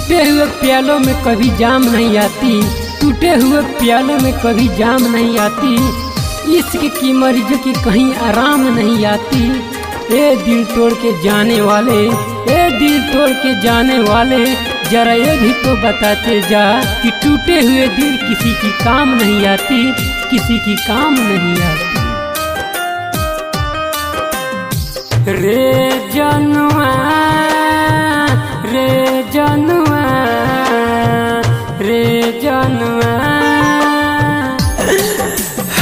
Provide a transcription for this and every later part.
टूटे हुए प्यालों में कभी जाम नहीं आती, टूटे हुए प्यालों में कभी जाम नहीं आती, इश्क की मरीजों की कहीं आराम नहीं आती। ए दिल तोड़ के जाने वाले, ए दिल तोड़ के जाने वाले, जरा ये भी तो बताते जा कि टूटे हुए दिल किसी की काम नहीं आती, किसी की काम नहीं आती। रे जनुआ, रे जनुआ, रे जनुआ।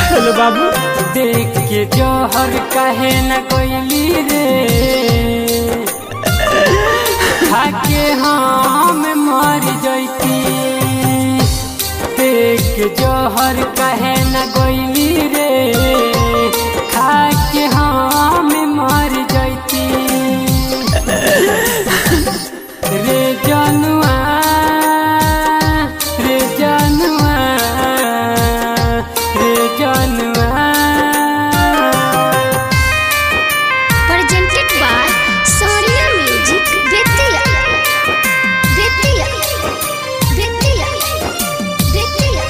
हेलो बाबू, देख के जौहर कहे न कोयली रे, खाके हम मर जैती। देख के जौहर कहे न कोयली रे, खाके हम मर जैती। रे जनुआ, रे जनुआ, रे जनुआ। Presented by Soria Music, Bettiya, Bettiya, Bettiya, Bettiya.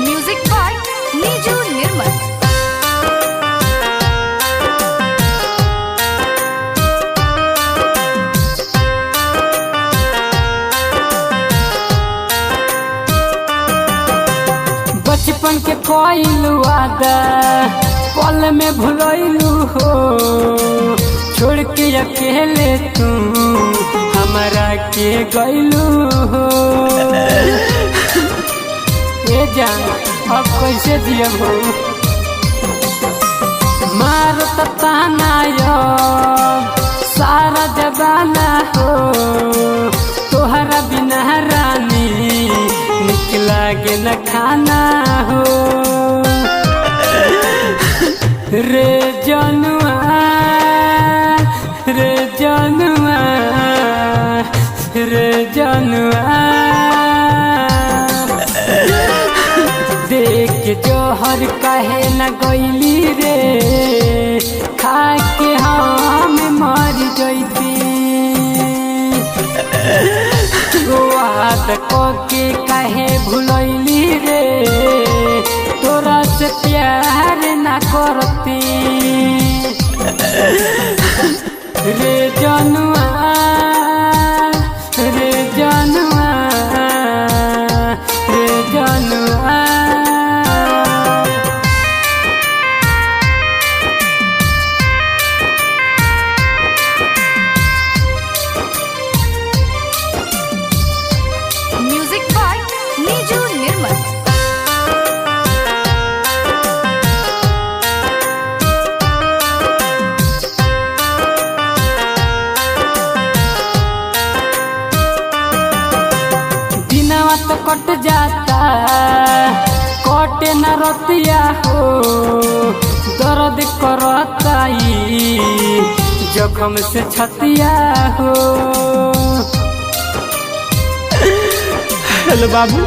Music by Niju Nirmal. बचपन के कोइलू वादा पल में भुलैलू हो, छोड़ के अकेले तू हमारा के गैलू हो। ये जान अब कैसे जियब हो, मारो ताना यो सारा जबाना हो, तोहरा बिना रानी निकला के न खाना हो। रे जनुआ, रे जनुआ, रे जनुआ। देख जौहर कहे न गैली रे, खाके हम मर जैती। वाद के कहे भुलैली रे, तोरा से प्यार न करती। रे जनुआ, रे जनुआ, रे जनुआ। Music by Niju Nirmal. दिनवा तो कट जाता, कटे न रतिया हो, दर्द करता जख्म से छतिया हो। हेलो बाबू,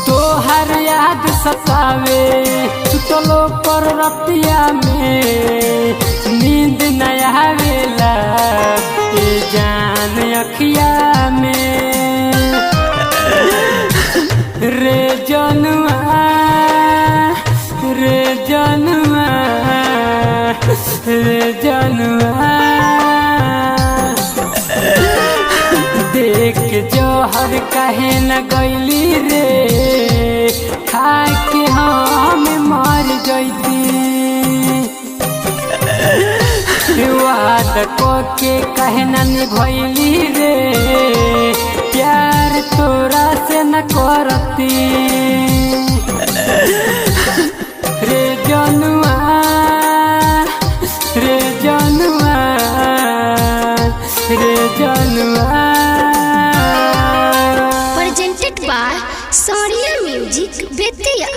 तोहर याद सतावे सुतलो पर रतिया में, नींद न आवेला ये जान अखिया में। रे जनुआ, रे जनुआ, रे जनुआ। देख जौहर कहे न गैली रे, खाके हम मर जैती। वाद के कहे न निभैली रे, प्यार तोरा से न करती। रे जनुआ, रे जनुआ, रे जनुआ। Presented by Soria Music, Bettiya.